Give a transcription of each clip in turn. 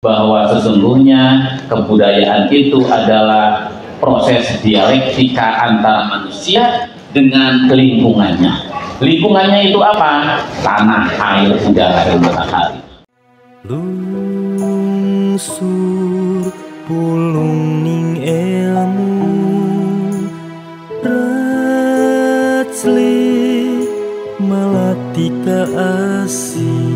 bahwa sesungguhnya kebudayaan itu adalah proses dialektika antara manusia dengan lingkungannya. Lingkungannya itu apa? Tanah, air, udara, dan matahari. Lungsur pulung ning ilmu racli malatika asih.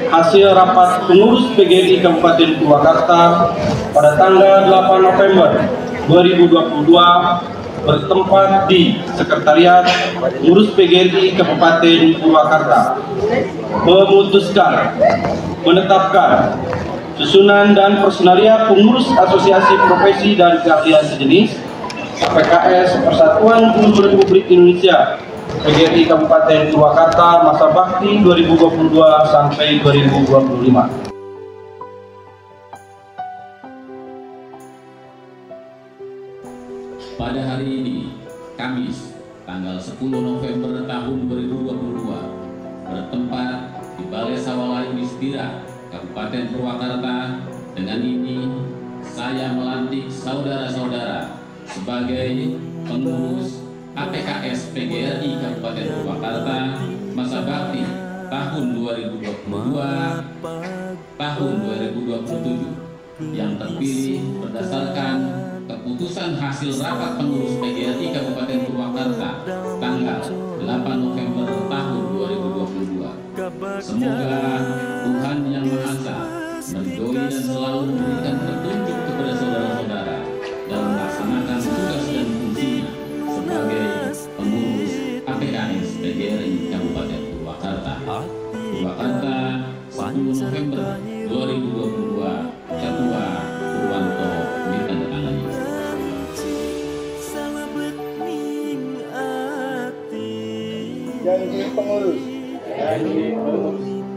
Hasil rapat pengurus PGRI Kabupaten Purwakarta pada tanggal 8 November 2022 bertempat di Sekretariat Pengurus PGRI Kabupaten Purwakarta memutuskan menetapkan susunan dan personalia pengurus Asosiasi Profesi dan Keahlian Sejenis APKS Persatuan Guru Republik Indonesia PGRI Kabupaten Purwakarta masa bakti 2022 sampai 2025. Pada hari ini, Kamis, tanggal 10 November tahun 2022, bertempat di Balai Sawala Yudhistira, Kabupaten Purwakarta. Dengan ini, saya melantik saudara-saudara sebagai pengurus APKS PGRI Kabupaten Purwakarta masa bakti tahun 2022 tahun 2027 yang terpilih berdasarkan keputusan hasil rapat pengurus PGRI Kabupaten Purwakarta tanggal 8 November tahun 2022. Semoga Tuhan Yang Maha Esa meridhoi dan selalu memberikan petunjuk kepada saudara-saudara dalam melaksanakan tugas dan fungsinya sebagai pengurus APKS PGRI Kabupaten Purwakarta. Purwakarta, 10 November 2022, Ketua Purwanto ditandatangani. Janji pengurus.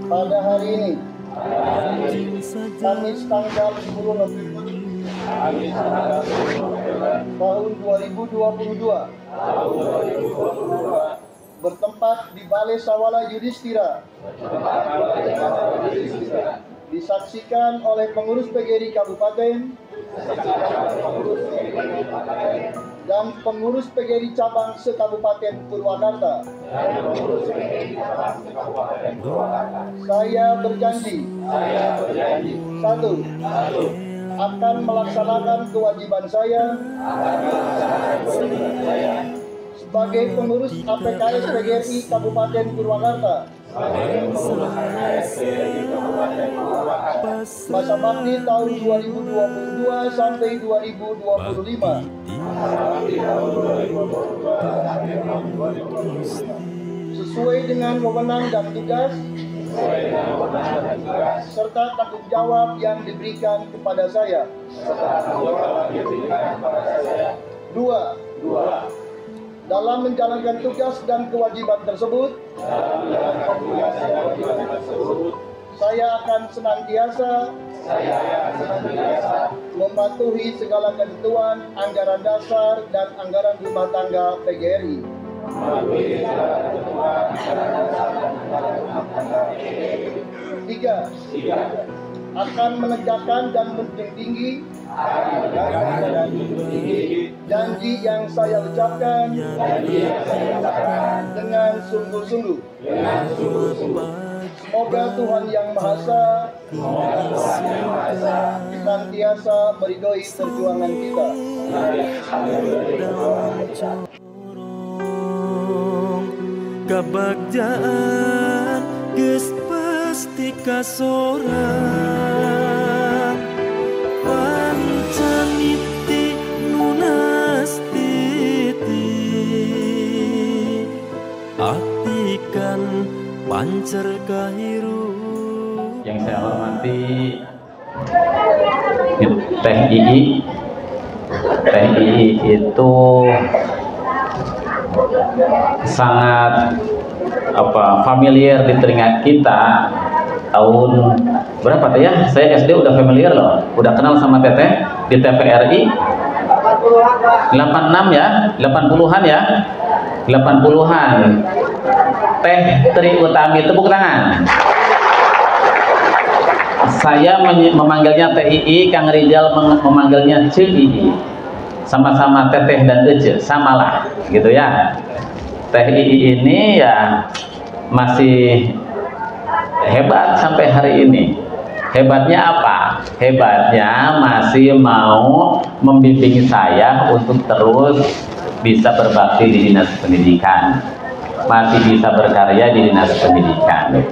Pada hari ini, Kamis tanggal 10 November tahun 2022, bertempat di Balai Sawala Yudhistira, disaksikan oleh pengurus PGRI Kabupaten dan pengurus PGRI Cabang se-Kabupaten Purwakarta. Saya berjanji, satu, akan melaksanakan kewajiban saya sebagai pengurus APKS PGRI Kabupaten Purwakarta masa bakti tahun 2022 sampai 2025 sesuai dengan wewenang dan tugas serta tanggung jawab yang diberikan kepada saya. Dua, dalam menjalankan tugas dan kewajiban tersebut, saya akan senantiasa mematuhi segala ketentuan anggaran dasar dan anggaran rumah tangga PGRI. Tiga, akan menegakkan dan menjunjung tinggi janji yang saya ucapkan dengan sungguh-sungguh. Semoga Tuhan Yang Maha Esa senantiasa meridhoi perjuangan kita. Kabagjaan geus pasti kasorang pancaniti nunastiti aktikan pancer kahiru. Yang saya hormati Teh Ii. Teh Ii itu sangat familiar di telinga kita. Tahun berapa teh ya? Saya SD udah familiar loh, udah kenal sama Teteh di TVRI 86 ya, 80-an ya, 80-an. Teh Tri Utami, tepuk tangan. saya memanggilnya TII, Kang Rizal memanggilnya CII. Sama-sama teteh dan ece, samalah gitu ya. TII ini ya masih hebat sampai hari ini. Hebatnya apa? Hebatnya masih mau membimbing saya untuk terus bisa berbakti di dinas pendidikan, masih bisa berkarya di dinas pendidikan.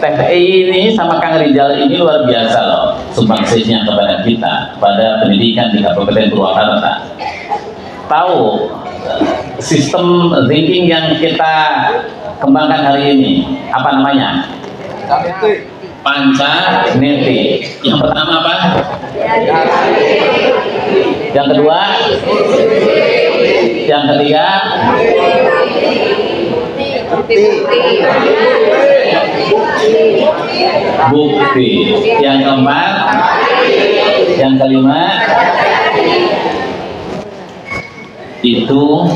TPI ini sama Kang Rizal ini luar biasa loh, sumbangsihnya kepada kita, pada pendidikan di Kabupaten Purwakarta. Tahu sistem thinking yang kita kembangkan hari ini, apa namanya? Pancaneti. Yang pertama apa? Yang kedua? Yang ketiga? Bukti. Yang keempat? Yang kelima? Itu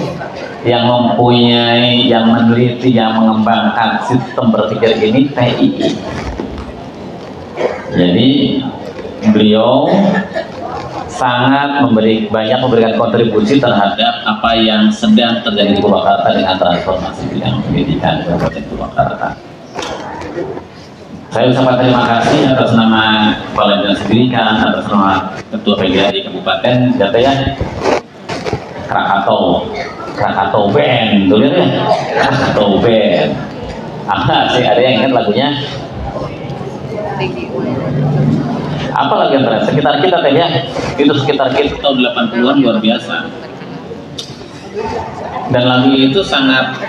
yang mempunyai, yang meneliti, yang mengembangkan sistem berpikir ini TII. Jadi beliau sangat banyak memberikan kontribusi terhadap apa yang sedang terjadi di Purwakarta dengan transformasi bidang pendidikan Kabupaten Purwakarta. Saya ucapkan terima kasih atas nama Kepala Dinas Pendidikan, atas nama Ketua PGRI Kabupaten Jataya Krakatau Band, tulis ya, Krakatau Band. Sih ada yang ingat lagunya? Apa lagi yang terakhir? Sekitar kita teh ya, itu sekitar kita tahun 80-an luar biasa. Dan lagu itu sangat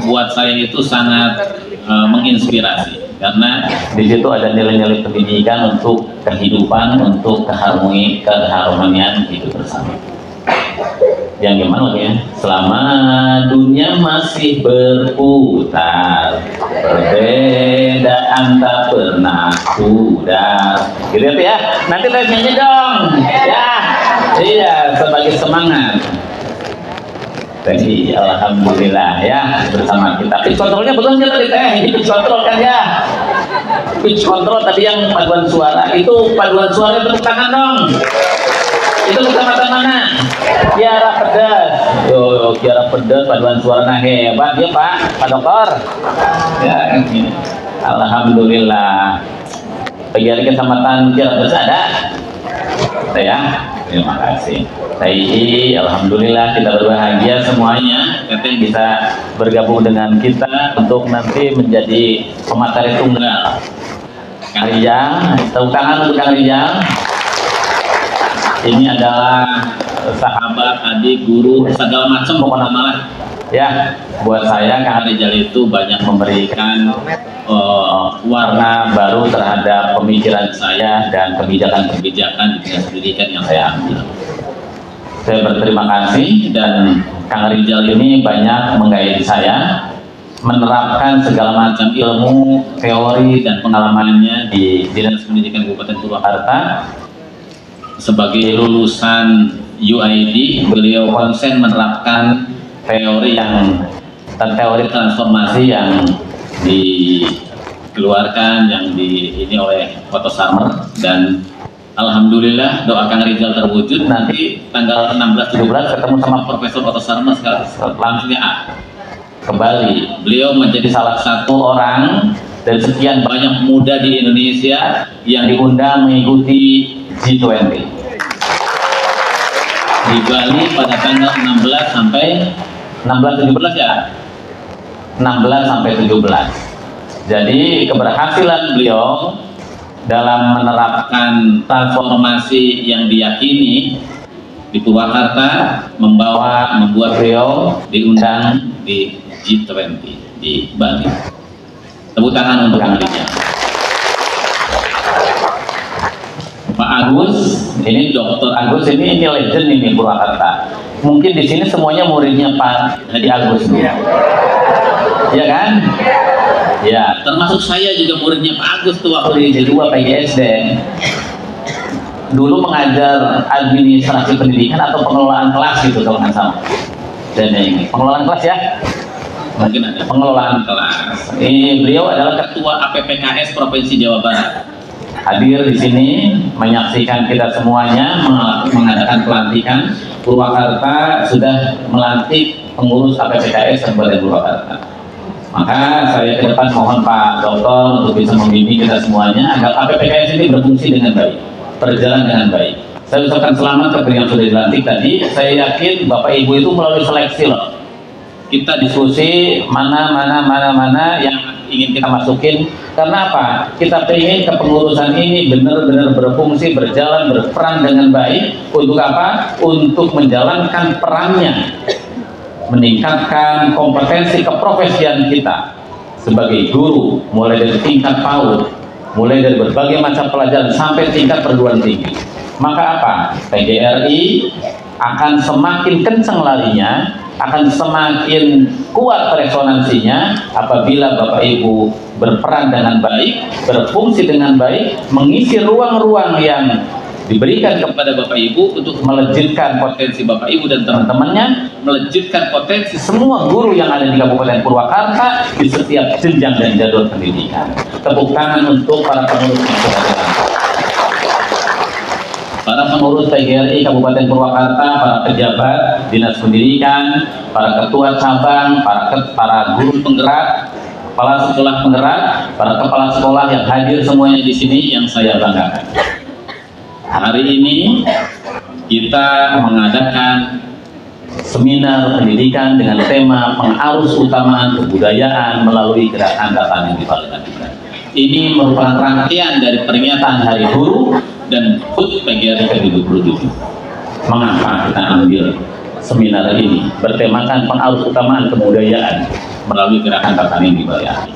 buat saya itu sangat menginspirasi, karena di situ ada nilai-nilai pendidikan untuk kehidupan, untuk keharmonian hidup bersama. Yang gimana lagi ya? Selama dunia masih berputar, perbedaan tak pernah pudar. Gitu ya? Nanti saya nyanyi dong. Ya, iya, sebagai semangat. Jadi alhamdulillah ya bersama kita. Pitch controlnya betul nggak tadi teh? Ini pitch control kan ya? Pitch control tadi yang paduan suara itu paduan suara tepuk tangan dong. Itu kecamatan mana? Kiara Pedas. Yo, Kiara Pedas paduan suara hebat ya Pak Dokter. Ya, ini. Alhamdulillah. PGRI Kecamatan Kiara Pedas ada? Ya, terima kasih. Alhamdulillah kita berbahagia semuanya. Teteh bisa bergabung dengan kita untuk nanti menjadi pemateri tunggal. Kang Rizal, tepuk tangan untuk Kang Rizal. Ini adalah sahabat, adik, guru, segala macam pokoknya malah. Ya, buat saya Kang Rizal itu banyak memberikan warna baru terhadap pemikiran saya dan kebijakan-kebijakan di dinas pendidikan yang saya ambil. Saya berterima kasih, dan Kang Rizal ini banyak menggaidi saya menerapkan segala macam ilmu, teori, dan pengalamannya di Dinas Pendidikan Kabupaten Purwakarta. Sebagai lulusan UID, beliau konsen menerapkan teori teori transformasi yang dikeluarkan, yang ini oleh Foto Summer, dan alhamdulillah doa Kang Rizal terwujud. Nanti tanggal 16-17 ketemu sama Profesor Foto Summer langsungnya kembali. Beliau menjadi salah satu orang dari sekian banyak muda di Indonesia yang diundang mengikuti G20 di Bali pada tanggal 16 sampai 17 ya, 16 sampai 17. Jadi keberhasilan beliau dalam menerapkan transformasi yang diyakini di Purwakarta membuat beliau diundang di G20 di Bali. Tepuk tangan untuk Kang Rizal. Pak Agus, ini Dr. Agus ini legend ini Purwakarta. Mungkin di sini semuanya muridnya Pak Hadi Agus. Ya kan? Ya, termasuk saya juga muridnya Pak Agus tuh waktu di D2 PGSD. Dulu mengajar administrasi pendidikan atau pengelolaan kelas gitu kalau nggak salah. Dan ini pengelolaan kelas ya. mungkin ada pengelolaan kelas. Ini beliau adalah Ketua APPKS Provinsi Jawa Barat. Hadir di sini menyaksikan kita semuanya mengadakan pelantikan. Purwakarta sudah melantik pengurus APPKS Kabupaten Purwakarta. Maka saya ke depan mohon Pak Dokter untuk bisa membimbing kita semuanya agar APPKS ini berfungsi dengan baik, berjalan dengan baik. Saya ucapkan selamat kepada yang sudah dilantik tadi. Saya yakin Bapak Ibu itu melalui seleksi loh. Kita diskusi mana yang ingin kita masukin. Karena apa? Kita ingin kepengurusan ini benar-benar berfungsi, berjalan, berperan dengan baik. Untuk apa? Untuk menjalankan perannya, meningkatkan kompetensi keprofesian kita sebagai guru, mulai dari tingkat PAUD, mulai dari berbagai macam pelajaran sampai tingkat perguruan tinggi. Maka apa? PGRI akan semakin kencang larinya, akan semakin kuat resonansinya apabila Bapak Ibu berperan dengan baik, berfungsi dengan baik, mengisi ruang-ruang yang diberikan kepada Bapak Ibu untuk melejitkan potensi Bapak Ibu dan teman-temannya, melejitkan potensi semua guru yang ada di Kabupaten Purwakarta di setiap jenjang dan jadwal pendidikan. Tepuk tangan untuk para pengurus yang sudah dilantik. Para pengurus PGRI Kabupaten Purwakarta, para pejabat Dinas Pendidikan, para ketua cabang, para guru penggerak, kepala sekolah penggerak, para kepala sekolah yang hadir semuanya di sini yang saya banggakan. Hari ini kita mengadakan seminar pendidikan dengan tema pengarus utamaan kebudayaan melalui gerakan Tatanan di Balikan. Ini merupakan rangkaian dari peringatan Hari Guru dan HUT PGRI ke-77. Mengapa kita ambil seminar ini bertemakan pengarus utamaan kebudayaan melalui gerakan Tatanan di Balikan?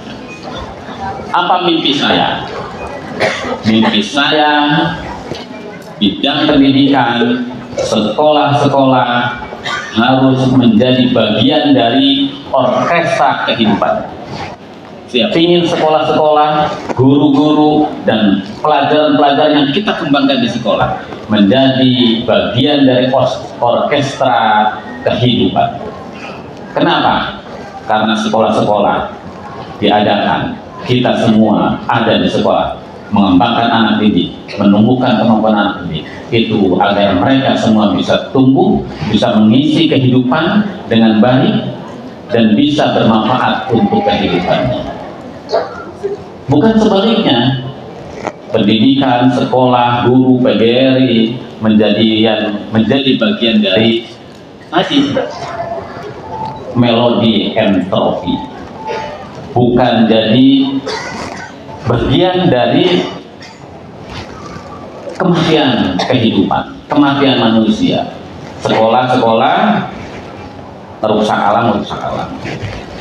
Apa mimpi saya? Mimpi saya bidang pendidikan, sekolah-sekolah harus menjadi bagian dari orkestra kehidupan. Saya ingin sekolah-sekolah, guru-guru, dan pelajaran-pelajaran yang kita kembangkan di sekolah menjadi bagian dari orkestra kehidupan. Kenapa? Karena sekolah-sekolah diadakan, kita semua ada di sekolah, mengembangkan anak didik, menumbuhkan kemampuan anak didik, itu agar mereka semua bisa tumbuh, bisa mengisi kehidupan dengan baik, dan bisa bermanfaat untuk kehidupannya. Bukan sebaliknya, pendidikan, sekolah, guru, PGRI menjadi bagian dari tadi melodi entropi, bukan jadi bagian dari kematian kehidupan, kematian manusia. Sekolah-sekolah merusak alam.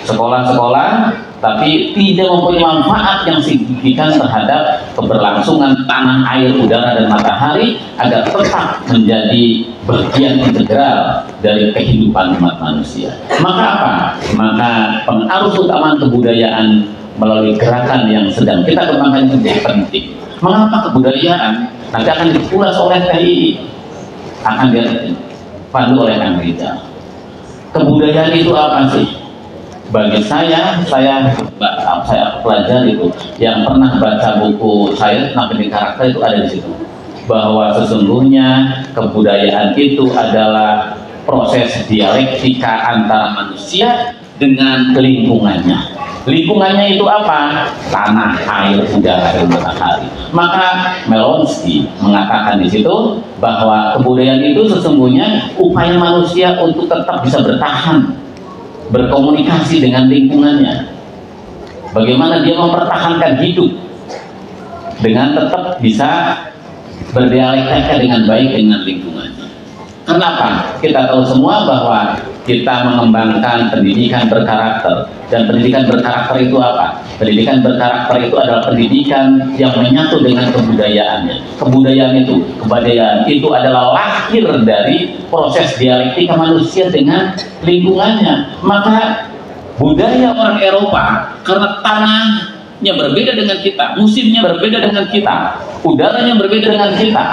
Sekolah-sekolah tapi tidak mempunyai manfaat yang signifikan terhadap keberlangsungan tanah, air, udara, dan matahari agar tetap menjadi bagian integral dari kehidupan umat manusia. Maka apa? Maka pengarus utamaan kebudayaan melalui gerakan yang sedang kita kembangkan itu menjadi penting. Mengapa kebudayaan? Nanti akan diulas oleh TII, akan dipandu oleh Kang Rizal. Kebudayaan itu apa sih? Bagi saya pelajari itu, yang pernah baca buku saya tentang pendidikan karakter itu ada di situ, bahwa sesungguhnya kebudayaan itu adalah proses dialektika antara manusia dengan lingkungannya. Lingkungannya itu apa? Tanah, air, udara, dan matahari. Maka Melonsky mengatakan di situ bahwa kebudayaan itu sesungguhnya upaya manusia untuk tetap bisa bertahan, berkomunikasi dengan lingkungannya. Bagaimana dia mempertahankan hidup dengan tetap bisa berdialektika dengan baik dengan lingkungannya. Kenapa? Kita tahu semua bahwa kita mengembangkan pendidikan berkarakter. Dan pendidikan berkarakter itu apa? Pendidikan berkarakter itu adalah pendidikan yang menyatu dengan kebudayaannya. Kebudayaan itu adalah lahir dari proses dialektika manusia dengan lingkungannya. Maka budaya orang Eropa, karena tanahnya berbeda dengan kita, musimnya berbeda dengan kita, udaranya berbeda dengan kita,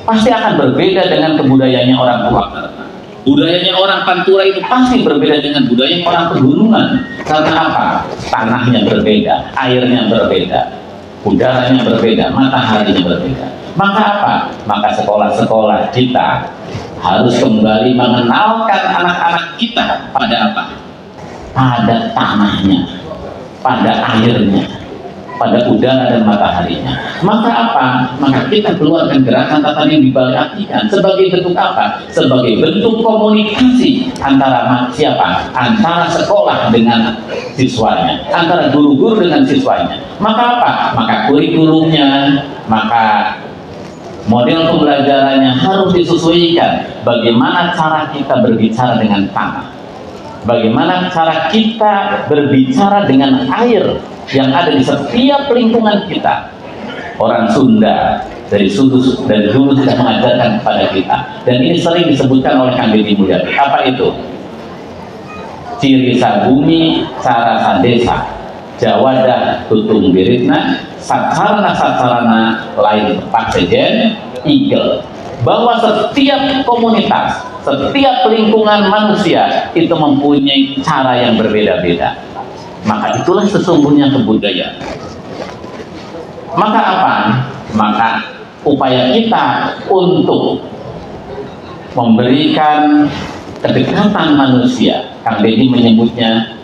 pasti akan berbeda dengan kebudayaannya orang Purwakarta. Budayanya orang Pantura itu pasti berbeda dengan budaya orang pegunungan. Karena apa? Tanahnya berbeda, airnya berbeda, udaranya berbeda, mataharinya berbeda. Maka apa? Maka sekolah-sekolah kita harus kembali mengenalkan anak-anak kita pada apa? Pada tanahnya, pada airnya, pada udara dan mataharinya. Maka apa? Maka kita keluarkan gerakan tata nilai diartikan sebagai bentuk apa? Sebagai bentuk komunikasi antara siapa? Antara sekolah dengan siswanya, antara guru-guru dengan siswanya. Maka apa? Maka kurikulumnya, maka model pembelajarannya harus disesuaikan. Bagaimana cara kita berbicara dengan tanah, bagaimana cara kita berbicara dengan air yang ada di setiap lingkungan kita. Orang Sunda dari dulu sudah mengajarkan kepada kita, dan ini sering disebutkan oleh Kang Deddy Mulyadi. Apa itu? Ciri sabumi cara sadesa, jawada tutung biritna, sacarana lain tepat sejen igel. Bahwa setiap komunitas, setiap lingkungan manusia itu mempunyai cara yang berbeda-beda. Maka itulah sesungguhnya kebudayaan. Maka apa? Maka upaya kita untuk memberikan kedekatan manusia, Kang Deddy menyebutnya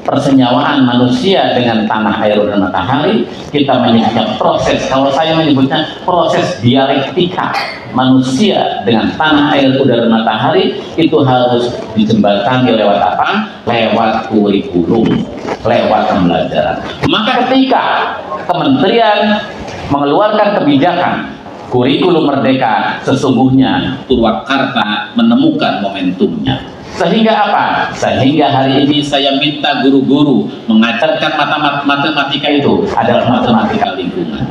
persenyawaan manusia dengan tanah, air, dan matahari. Kita menyebutnya proses, kalau saya menyebutnya proses dialektika manusia dengan tanah, air, udara, matahari. Itu harus dijembatani lewat apa? Lewat kurikulum, lewat pembelajaran. Maka ketika Kementerian mengeluarkan kebijakan kurikulum merdeka, sesungguhnya Purwakarta menemukan momentumnya. Sehingga apa? Sehingga hari ini saya minta guru-guru mengajarkan matematika itu adalah matematika lingkungan.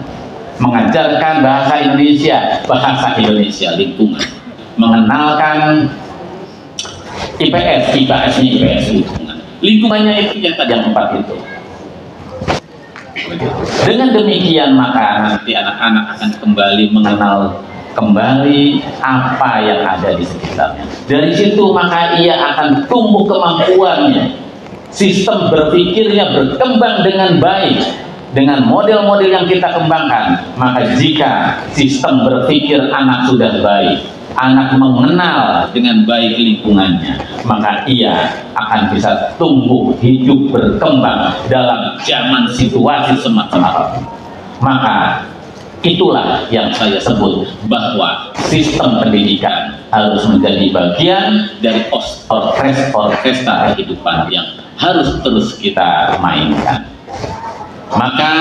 Mengajarkan bahasa Indonesia lingkungan. Mengenalkan IPS lingkungan. Lingkungannya itu yang tadi yang 4 itu. Dengan demikian maka nanti anak-anak akan kembali mengenal kembali apa yang ada di sekitarnya. Dari situ maka ia akan tumbuh kemampuannya, sistem berpikirnya berkembang dengan baik dengan model-model yang kita kembangkan. Maka jika sistem berpikir anak sudah baik, anak mengenal dengan baik lingkungannya, maka ia akan bisa tumbuh, hidup, berkembang dalam zaman situasi semacam apapun. Maka itulah yang saya sebut bahwa sistem pendidikan harus menjadi bagian dari orkestra kehidupan yang harus terus kita mainkan. Maka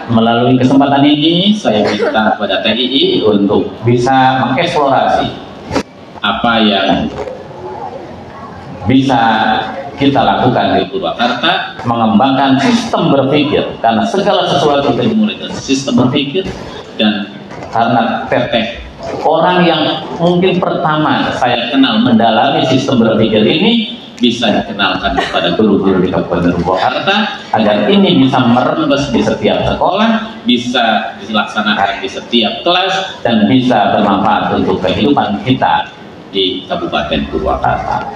melalui kesempatan ini saya minta kepada TII untuk bisa mengeksplorasi apa yang bisa kita lakukan di Purwakarta, mengembangkan sistem berpikir, karena segala sesuatu itu dimulai dari sistem berpikir. Dan karena Teteh orang yang mungkin pertama saya kenal mendalami sistem berpikir ini, bisa dikenalkan kepada guru-guru di Kabupaten Purwakarta agar ini bisa merembes di setiap sekolah, bisa dilaksanakan di setiap kelas, dan bisa bermanfaat untuk kehidupan kita di Kabupaten Purwakarta.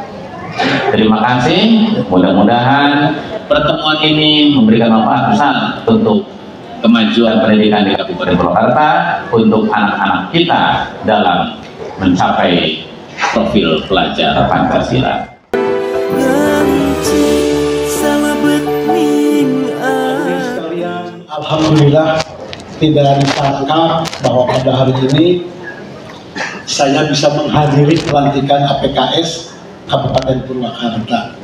Terima kasih, mudah-mudahan pertemuan ini memberikan manfaat besar untuk kemajuan pendidikan di Kabupaten Purwakarta, untuk anak-anak kita dalam mencapai profil pelajar Pancasila. Alhamdulillah, tidak disangka bahwa pada hari ini saya bisa menghadiri pelantikan APKS Kabupaten Purwakarta.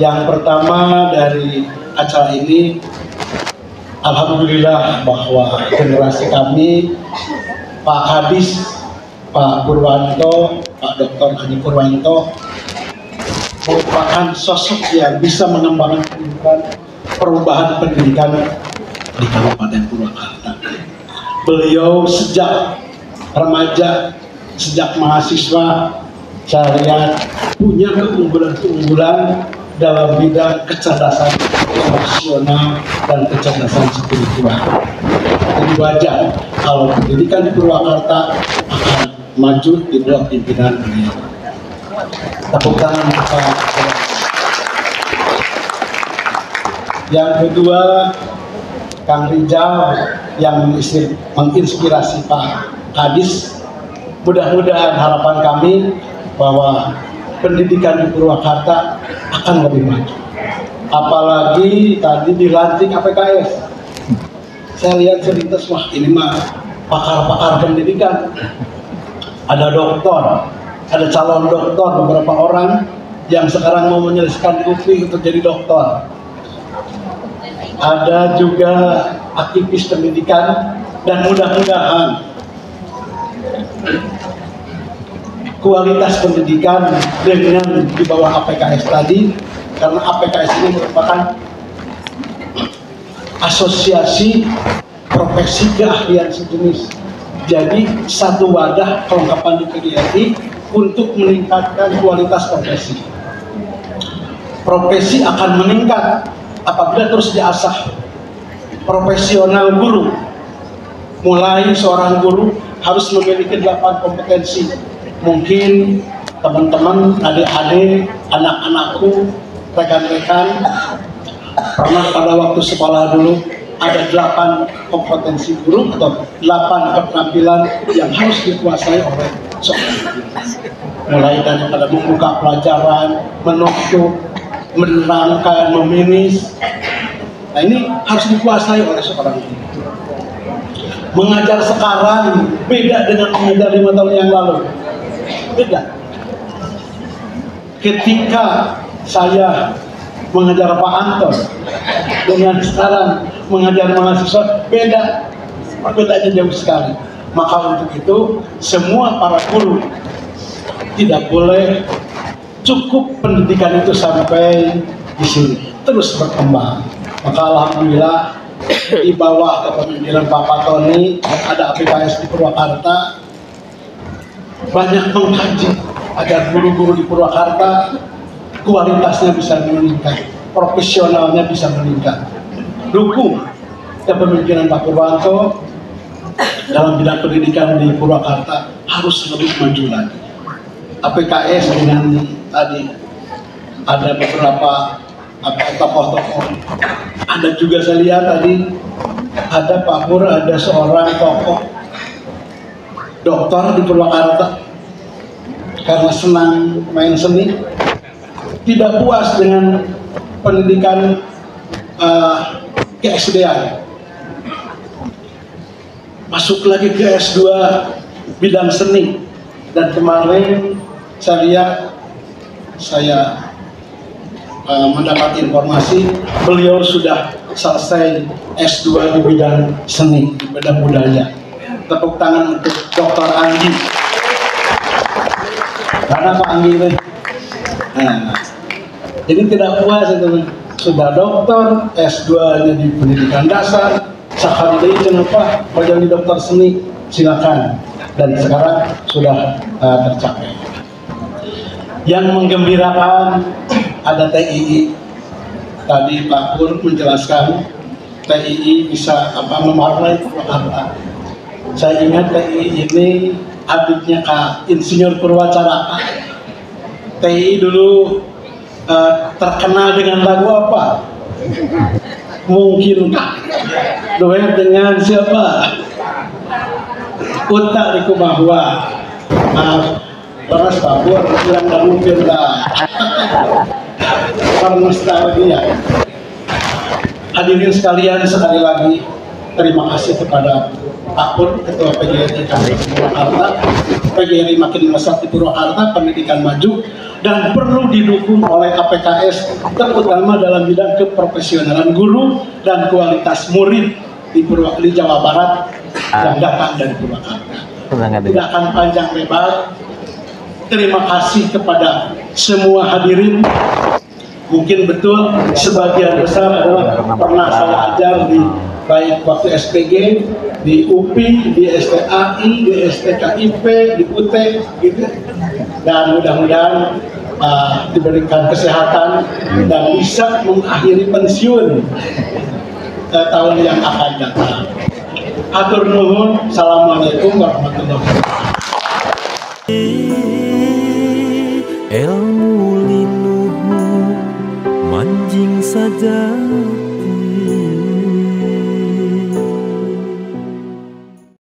Yang pertama dari acara ini, alhamdulillah bahwa generasi kami, Pak Kadis, Pak Purwanto, Pak Dr. Haji Purwanto merupakan sosok yang bisa mengembangkan perubahan pendidikan di Kabupaten Purwakarta. Beliau sejak remaja, sejak mahasiswa, saya lihat punya keunggulan-keunggulan dalam bidang kecerdasan emosional dan kecerdasan spiritual. Jadi wajar kalau pendidikan di Purwakarta akan maju di bawah pimpinan beliau. Tepuk tangan untuk Pak Purwanto. Yang kedua, Kang Rijal yang menginspirasi Pak Kadis. Mudah-mudahan harapan kami bahwa pendidikan di Purwakarta akan lebih maju. Apalagi tadi dilantik APKS. Saya lihat selintas, wah ini mah pakar-pakar pendidikan. Ada doktor, ada calon doktor, beberapa orang yang sekarang mau menyelesaikan UPI untuk jadi doktor. Ada juga aktivis pendidikan, dan mudah-mudahan kualitas pendidikan dengan di bawah APKS tadi, karena APKS ini merupakan asosiasi profesi keahlian sejenis. Jadi satu wadah kelengkapan di PGRI untuk meningkatkan kualitas profesi. Profesi akan meningkat apabila terus diasah. Profesional guru, mulai seorang guru harus memiliki 8 kompetensi. Mungkin teman-teman, adik-adik, anak-anakku, rekan-rekan pernah pada waktu sekolah dulu ada 8 kompetensi guru atau 8 keterampilan yang harus dikuasai oleh seorang guru. Mulai daripada membuka pelajaran, menutup, menerangkan, meminis. Nah ini harus dikuasai oleh seorang guru. Mengajar sekarang beda dengan mengajar 5 tahun yang lalu. Beda. Ketika saya mengajar Pak Anton dengan sekarang mengajar mahasiswa beda, perbedaannya jauh sekali. Maka untuk itu semua para guru tidak boleh cukup pendidikan itu sampai di sini, terus berkembang. Maka alhamdulillah di bawah kepemimpinan Pak Patoni ada APKS di Purwakarta banyak mengkaji agar guru-guru di Purwakarta kualitasnya bisa meningkat, profesionalnya bisa meningkat. Dukung kepemimpinan Pak Purwanto dalam bidang pendidikan di Purwakarta harus lebih maju lagi. APKS dengan tadi ada beberapa tokoh-tokoh. Ada juga saya lihat tadi ada Pak Pur, ada seorang tokoh dokter di Purwakarta karena senang main seni, tidak puas dengan pendidikan ke-SD-an, masuk lagi ke S2 bidang seni. Dan kemarin saya lihat, saya mendapat informasi beliau sudah selesai S2 di bidang seni, di bidang budaya. Tepuk tangan untuk Dr. Anggi. Karena Pak Anggi ini, jadi tidak puas itu, sudah dokter, S2-nya di pendidikan dasar, sekali lagi kenapa mau jadi dokter seni, silakan. Dan sekarang sudah tercapai. Yang menggembirakan ada TII. Tadi Pak Pur menjelaskan TII bisa mewarnai Purwakarta. Saya ingat TII ini adiknya Kak Insinyur Purwacaraka. TII dulu terkenal dengan lagu apa? Mungkin duet dengan siapa? Uta Riku Bahwa. Terus Pak Pur bilang nggak mungkin lah. Nostalgia. Hadirin sekalian, sekali lagi terima kasih kepada Pak Pur, Ketua PGRI Purwakarta. PGRI makin melesat di Purwakarta, pendidikan maju dan perlu didukung oleh APKS, terutama dalam bidang keprofesionalan guru dan kualitas murid di Jawa Barat yang datang dari Purwakarta. Tidak akan panjang lebar. Terima kasih kepada semua hadirin. Mungkin betul sebagian besar adalah pernah saya ajar di baik waktu SPG, di UPI, di STAI, di STKIP, di UT, gitu. Dan mudah-mudahan diberikan kesehatan dan bisa mengakhiri pensiun tahun yang akan datang. Hatur nuhun, assalamualaikum warahmatullahi wabarakatuh. Ilmu saja